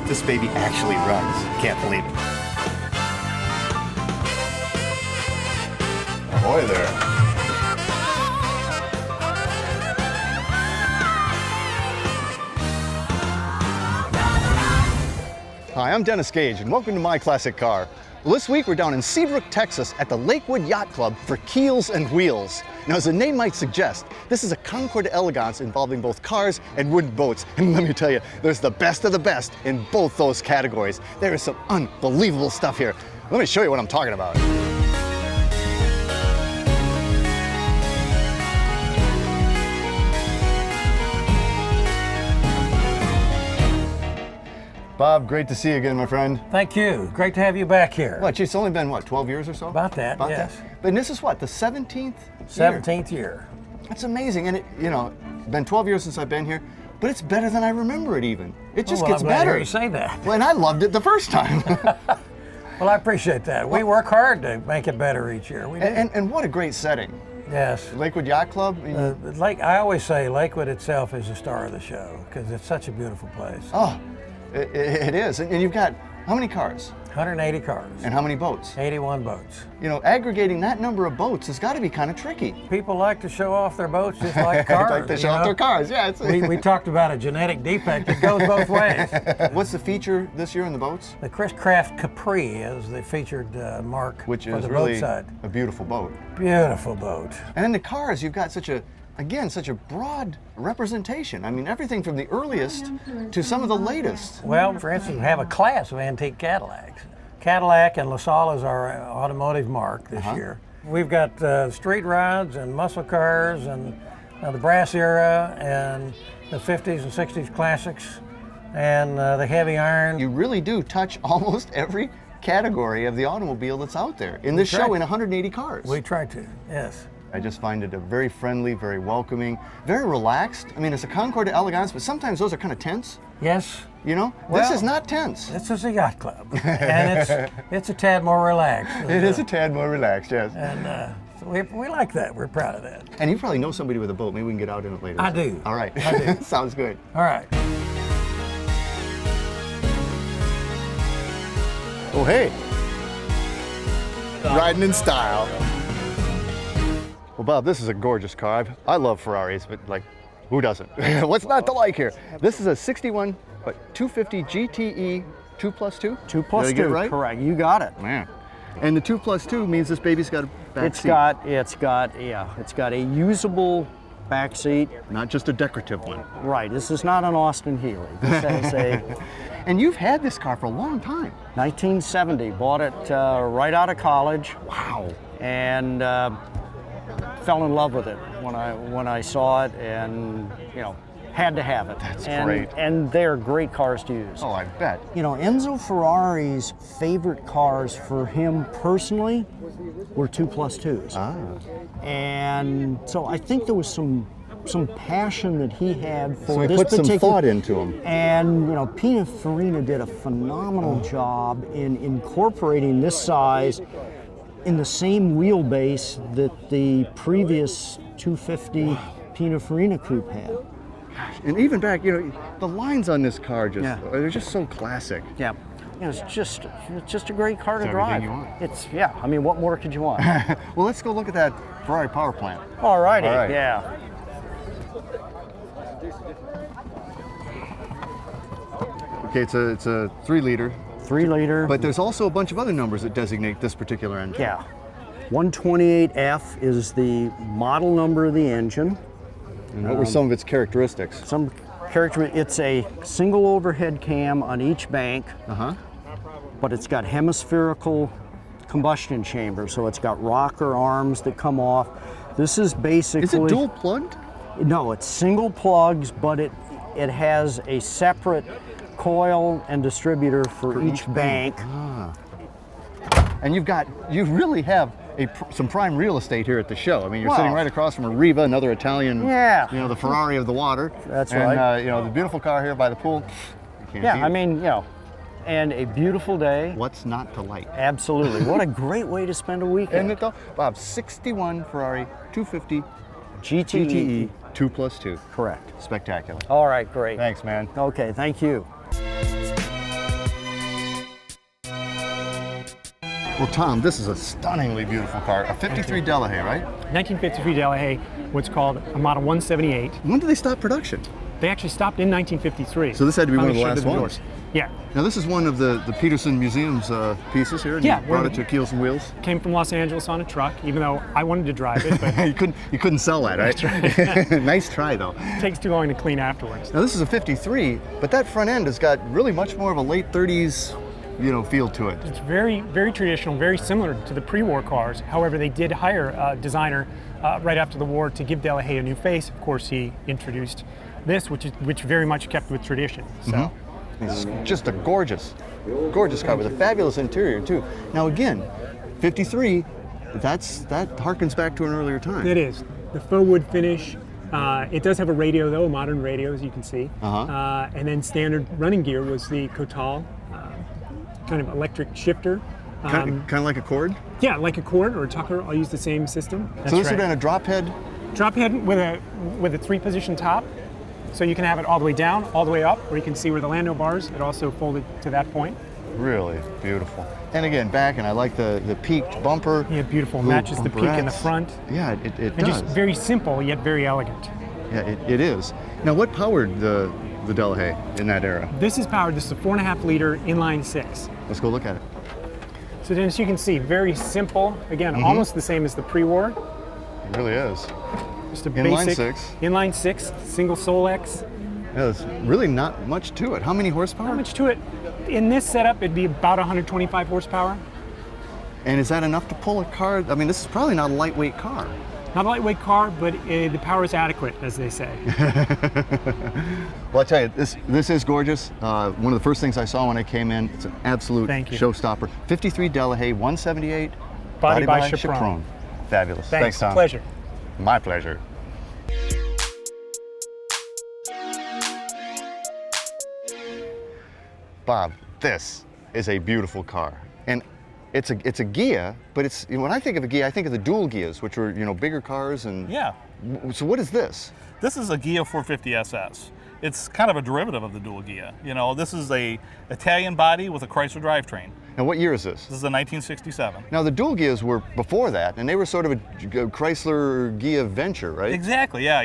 This baby actually runs. Can't believe it. Ahoy there. Hi, I'm Dennis Gage, and welcome to My Classic Car. Well, this week we're down in Seabrook, Texas at the Lakewood Yacht Club for Keels and Wheels. Now, as the name might suggest, this is a Concours d'Elegance involving both cars and wooden boats. And let me tell you, there's the best of the best in both those categories. There is some unbelievable stuff here. Let me show you what I'm talking about. Bob, great to see you again, my friend. Thank you. Great to have you back here. What, it's only been, what, 12 years or so? About that, yes. But this is what, the 17th 17th year. That's amazing. And, it's been 12 years since I've been here, but it's better than I remember it even. It just gets I'm glad to better. hear you say that. Well, and I loved it the first time. Well, I appreciate that. We work hard to make it better each year. We do. And what a great setting. Yes. Lakewood Yacht Club. I always say Lakewood itself is the star of the show because it's such a beautiful place. Oh, it is. And you've got how many cars? 180 cars. And how many boats? 81 boats. Aggregating that number of boats has got to be kind of tricky. People like to show off their boats just like cars. Like to show off their cars, yeah. We talked about a genetic defect that goes both ways. What's the feature this year in the boats? The Chris Craft Capri is the featured mark Which for is the really boat side. A beautiful boat. Beautiful boat. And in the cars, you've got such a broad representation. I mean, everything from the earliest to some of the latest. Well, for instance, we have a class of antique Cadillacs. Cadillac and LaSalle is our automotive mark this year. We've got street rods and muscle cars and the brass era and the 50s and 60s classics and the heavy iron. You really do touch almost every category of the automobile that's out there in this show in 180 cars. We try to, yes. I just find it a very friendly, very welcoming, very relaxed. I mean, it's a Concours d'Elegance, but sometimes those are kind of tense. Yes. This is not tense. This is a yacht club, and it's a tad more relaxed. It is a tad more relaxed, yes. And so we like that. We're proud of that. And you probably know somebody with a boat. Maybe we can get out in it later. I do. All right. I do. Sounds good. All right. Oh, hey. Riding in style. Well, Bob, this is a gorgeous car. I love Ferraris, but who doesn't? What's not to like here? This is a 61, 250 GTE 2+2? 2+2, Did I get it right? correct. You got it. Man. And the 2+2 means this baby's got a back seat. It's got a usable back seat. Not just a decorative one. Right. This is not an Austin Healey. This is a And you've had this car for a long time. 1970. Bought it right out of college. Wow. And fell in love with it when I saw it, and had to have it. That's great. And they're great cars to use. Oh, I bet. Enzo Ferrari's favorite cars for him personally were 2+2s. Ah. And so I think there was some passion that he had for So he this put particular. some thought into them. And Pininfarina did a phenomenal job in incorporating this size in the same wheelbase that the previous 250 Pininfarina Coupe had. And even back, the lines on this car they're just so classic. Yeah. It's just a great car to It's drive. everything you want. What more could you want? Well, let's go look at that Ferrari power plant. All righty. All right. Yeah. Okay, it's a 3-liter. 3-liter. But there's also a bunch of other numbers that designate this particular engine. Yeah. 128F is the model number of the engine. And what were some of its characteristics? It's a single overhead cam on each bank, but it's got hemispherical combustion chamber, so it's got rocker arms that come off. This is basically... Is it dual plugged? No, it's single plugs, but it has a separate coil and distributor for each bank. Ah. And you really have some prime real estate here at the show. I mean, you're sitting right across from a Riva, another Italian, the Ferrari of the water. That's right. And the beautiful car here by the pool. And a beautiful day. What's not to like? Absolutely. What a great way to spend a weekend. Isn't it though? Bob, 61 Ferrari 250 GTE 2+2. Correct. Spectacular. All right, great. Thanks, man. Okay, thank you. Well, Tom, this is a stunningly beautiful car. A 53 Delahaye, right? 1953 Delahaye, what's called a Model 178. When did they stop production? They actually stopped in 1953. So this had to be one of the Finally last shut ones. doors. Yeah. Now this is one of the Petersen Museum's pieces here. And Yeah, you brought it to Keels and Wheels. Came from Los Angeles on a truck, even though I wanted to drive it, but you couldn't sell that, right? That's right. Nice try, though. it takes too long to clean afterwards. Now this is a 53, but that front end has got really much more of a late 30s, feel to it. It's very, very traditional, very similar to the pre-war cars. However, they did hire a designer right after the war to give Delahaye a new face. Of course, he introduced this, which very much kept with tradition. So. It's just a gorgeous car with a fabulous interior too. Now again, 53, that harkens back to an earlier time. It is. The faux wood finish. It does have a radio though, a modern radio as you can see. And then standard running gear was the Kotal kind of electric shifter. Kind of like a Cord? Yeah, like a Cord or a Tucker. I'll use the same system. That's so this right. would have been a drop head? Drop head with a 3-position top. So you can have it all the way down, all the way up, or you can see where the Lando bars, it also folded to that point. Really beautiful. And again, back, and I like the peaked bumper. Yeah, beautiful. Matches the peak in the front. Yeah, it and does. Just very simple, yet very elegant. Yeah, it is. Now, what powered the Delahaye in that era? This is powered, this is a 4.5-liter inline 6. Let's go look at it. So then, as you can see, very simple. Again, almost the same as the pre-war. It really is. Just a Inline basic 6. Inline 6, single Solex. Yeah, there's really not much to it. How many horsepower? Not much to it. In this setup, it'd be about 125 horsepower. And is that enough to pull a car? I mean, this is probably not a lightweight car. Not a lightweight car, but the power is adequate, as they say. Well, I tell you, this is gorgeous. One of the first things I saw when I came in, it's an absolute showstopper. 53 Delahaye, 178. Body by Shapron. Fabulous. Thanks, Tom. Pleasure. My pleasure. Bob, this is a beautiful car. And it's a Ghia, but it's, when I think of a Ghia, I think of the dual Ghias, which were, bigger cars. And yeah. So what is this? This is a Ghia 450 SS. It's kind of a derivative of the dual Ghia. This is a Italian body with a Chrysler drivetrain. Now, what year is this? This is a 1967. Now, the dual Ghias were before that, and they were sort of a Chrysler Ghia venture, right? Exactly, yeah.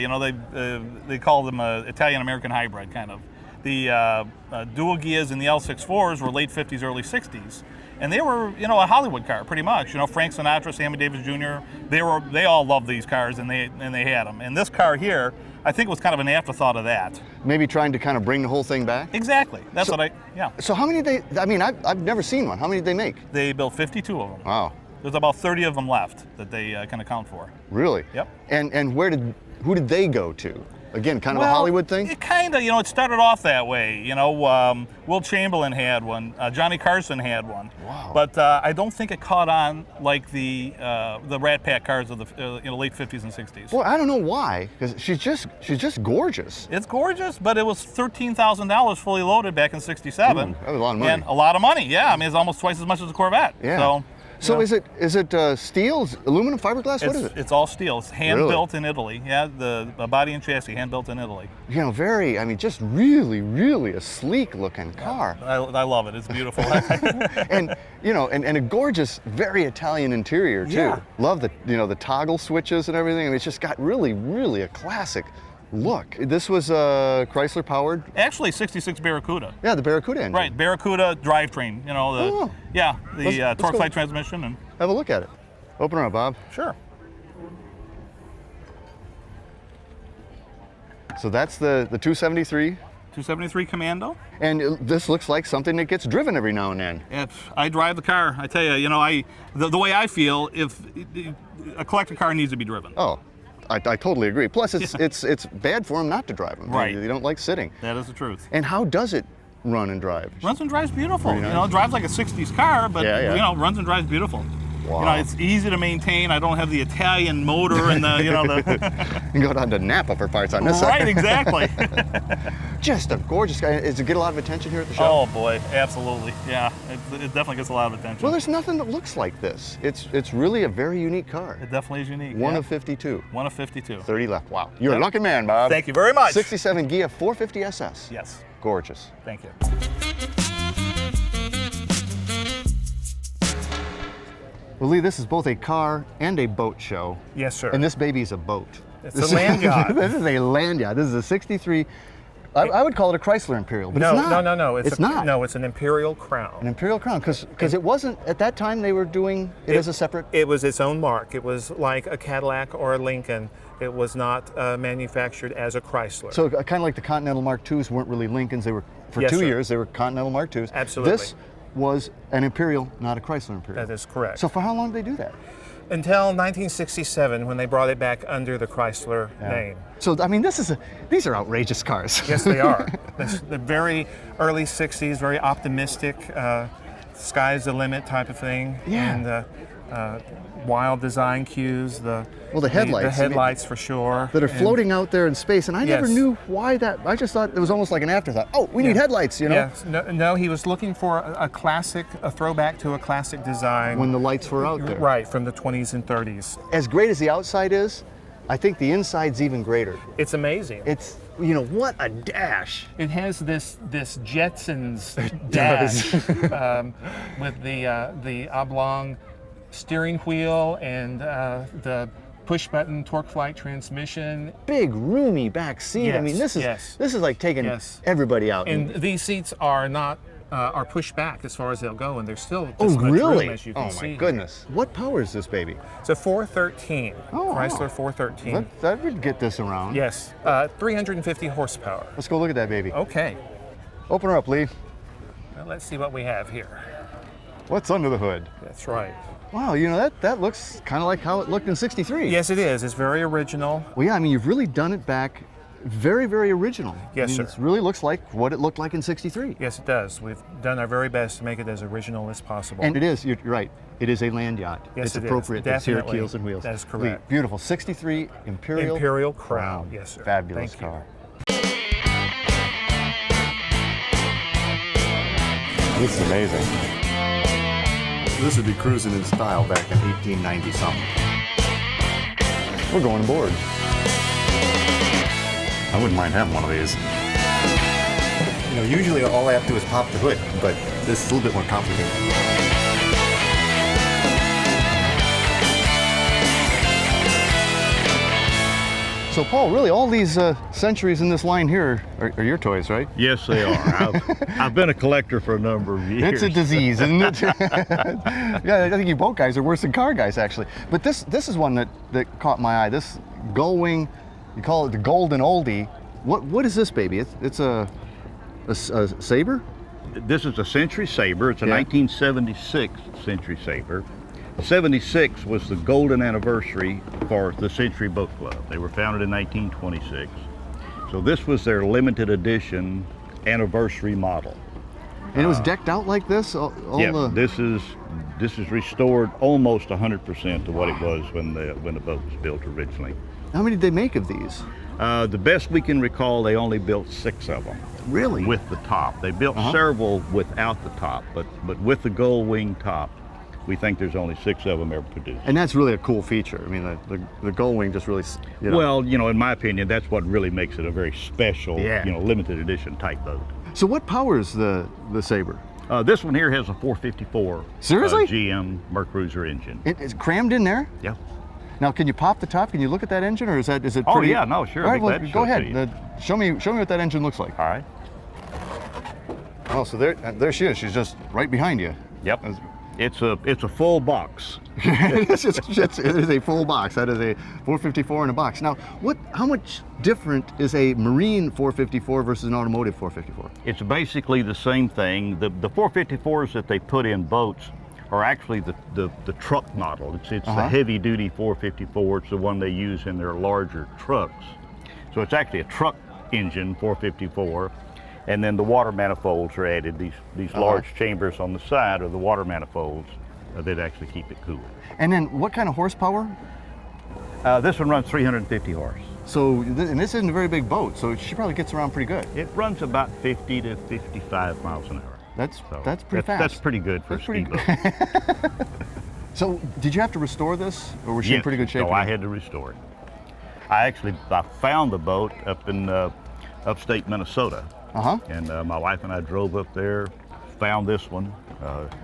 They call them an Italian-American hybrid, kind of. The dual Ghias and the L64s were late 50s, early 60s. And they were, a Hollywood car, pretty much. Frank Sinatra, Sammy Davis Jr., they all loved these cars, and they had them. And this car here, I think, was kind of an afterthought of that. Maybe trying to kind of bring the whole thing back? Exactly. That's yeah. So how many I've never seen one. How many did they make? They built 52 of them. Wow. There's about 30 of them left that they can account for. Really? Yep. And who did they go to? Again, kind of a Hollywood thing? It kind of, it started off that way. Will Chamberlain had one. Johnny Carson had one. Wow. But I don't think it caught on like the Rat Pack cars of the late 50s and 60s. Well, I don't know why, because she's just gorgeous. It's gorgeous, but it was $13,000 fully loaded back in '67. That was a lot of money. And a lot of money, yeah. I mean, it's almost twice as much as a Corvette. Yeah. So is it steel, aluminum, fiberglass? What is it? It's all steel. It's hand-built in Italy. Yeah, the body and chassis, hand-built in Italy. Just really, really a sleek-looking car. I love it. It's beautiful. and a gorgeous, very Italian interior too. Yeah. Love the toggle switches and everything. I mean, it's just got really, really a classic look. This was Chrysler powered? Actually, 66 Barracuda. Yeah, the Barracuda engine. Right, Barracuda drivetrain. The torque flight transmission. And have a look at it. Open her up, Bob. Sure. So that's the 273. 273 Commando. And this looks like something that gets driven every now and then. I drive the car. I tell you, the way I feel, if a collector car needs to be driven. Oh. I totally agree. Plus, it's bad for them not to drive them. Right. They don't like sitting. That is the truth. And how does it run and drive? Runs and drives beautiful. Nice. It drives like a 60s car, but runs and drives beautiful. Wow. It's easy to maintain. I don't have the Italian motor and the. You can go down to Napa for parts on this side. Right, exactly. Just a gorgeous guy. Does it get a lot of attention here at the show? Oh boy, absolutely. Yeah, it definitely gets a lot of attention. Well, there's nothing that looks like this. It's really a very unique car. It definitely is unique. One of 52. One of 52. 30 left. Wow. You're a lucky man, Bob. Thank you very much. 67 Ghia 450 SS. Yes. Gorgeous. Thank you. Well, Lee, this is both a car and a boat show. Yes, sir. And this baby is a boat. It's a land yacht. This is a land yacht. This is a 63. I would call it a Chrysler Imperial, but no, it's not. no. It's not. No, it's an Imperial Crown. An Imperial Crown, because it wasn't, at that time they were doing it as a separate... It was its own mark. It was like a Cadillac or a Lincoln. It was not manufactured as a Chrysler. So kind of like the Continental Mark IIs weren't really Lincolns. They were, for Yes, 2 sir. years, they were Continental Mark IIs. Absolutely. This was an Imperial, not a Chrysler Imperial. That is correct. So for how long did they do that? Until 1967, when they brought it back under the Chrysler name. So, I mean, these are outrageous cars. Yes, they are. The very early 60s, very optimistic, sky's the limit type of thing. Yeah. And wild design cues, the headlights. The headlights for sure. That are And- floating out there in space, and I never Yes. knew why that. I just thought it was almost like an afterthought. Oh, we need headlights, you know? Yes. No, he was looking for a classic, a throwback to a classic design. When the lights were out there. Right, from the 20s and 30s. As great as the outside is, I think the inside's even greater. It's amazing. It's, you know, what a dash. It has this Jetsons dash with the oblong steering wheel and the push-button torque-flight transmission. Big, roomy back seat. I mean, Yes, this is like taking Yes. everybody out. And these seats are not are pushed back as far as they'll go, and there's still just Oh, as much really? room as you can Oh, see. my goodness. What power is this baby? It's a 413, Oh, Chrysler wow. 413. That would get this around. Yes, 350 horsepower. Let's go look at that baby. Okay, Open her up, Lee. well, let's see what we have here. What's under the hood? That's right. Wow, you know, that looks kind of like how it looked in 63. Yes, it is. It's very original. Well, yeah, I mean, you've really done it back very, very original. Yes, I mean, sir. It really looks like what it looked like in 63. Yes, it does. We've done our very best to make it as original as possible. And it is, you're right, it is a land yacht. Yes, it's it is. appropriate that's here at Definitely. Keels and Wheels. That is Lee, correct. beautiful, 63 Imperial Crown. Yes, sir. Fabulous Thank you. car. This is amazing. This would be cruising in style back in 1890 something. We're going aboard. I wouldn't mind having one of these. You know, usually all I have to do is pop the hood, but this is a little bit more complicated. So Paul, really all these Centuries in this line here are your toys, right? Yes, they are. I've been a collector for a number of years. It's a disease, isn't it? Yeah, I think you boat guys are worse than car guys, actually. But this is one that caught my eye. This Gullwing, you call it the Golden Oldie. What is this baby? It's a Sabre? This is a Century Sabre. It's a Yeah. 1976 Century Sabre. 76 was the golden anniversary for the Century Boat Club. They were founded in 1926. So this was their limited edition anniversary model. And it was decked out like this? All Yeah, the... this is restored almost 100% to what it was when the boat was built originally. How many did they make of these? The best we can recall, they only built 6 of them. Really? With the top. They built several without the top, but with the Gullwing top, we think there's only 6 of them ever produced. And that's really a cool feature. I mean, the Gullwing just really, you know. Well, you know, in my opinion, that's what really makes it a very special, Yeah. you know, limited edition type boat. So what powers the Sabre? This one here has a 454 Seriously? GM Mercruiser engine. It's crammed in there? Yeah. Now, can you pop the top? Can you look at that engine, or is it Oh, pretty? yeah, no, sure, All I'd right, be well, glad to go show it to ahead. Show me what that engine looks like. All right. Oh, so there she is. She's just right behind you. Yep. It's a full box. it is a full box. That is a 454 in a box. Now, how much different is a marine 454 versus an automotive 454? It's basically the same thing. The 454s that they put in boats are actually the truck model. It's the heavy duty 454. It's the one they use in their larger trucks. So it's actually a truck engine 454. And then the water manifolds are added. These large chambers on the side are the water manifolds that actually keep it cool. And then what kind of horsepower? This one runs 350 horse. So, and this isn't a very big boat, so she probably gets around pretty good. It runs about 50 to 55 miles an hour. That's pretty fast. That's pretty good for a ski boat. So, did you have to restore this, or was she in pretty good shape? No, I had to restore it. I found the boat up in upstate Minnesota. And my wife and I drove up there found this one,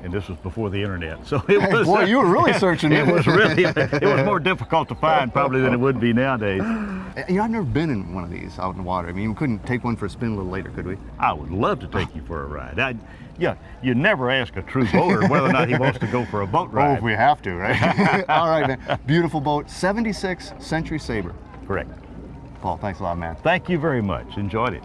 and this was before the internet. So it was. Boy, you were really searching. It was really. It was more difficult to find probably than it would be nowadays. You know, I've never been in one of these out in the water. I mean, we couldn't take one for a spin a little later, could we? I would love to take you for a ride. Yeah, you never ask a true boater whether or not he wants to go for a boat ride. Oh, if we have to, right? All right, man. Beautiful boat, 76 Century Sabre. Correct. Paul, thanks a lot, man. Thank you very much. Enjoyed it.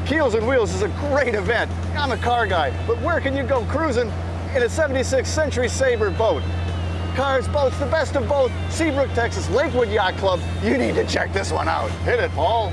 Keels and Wheels is a great event. I'm a car guy, but where can you go cruising in a 76 Century Sabre boat? Cars, boats, the best of both. Seabrook, Texas, Lakewood Yacht Club. You need to check this one out. Hit it, Paul.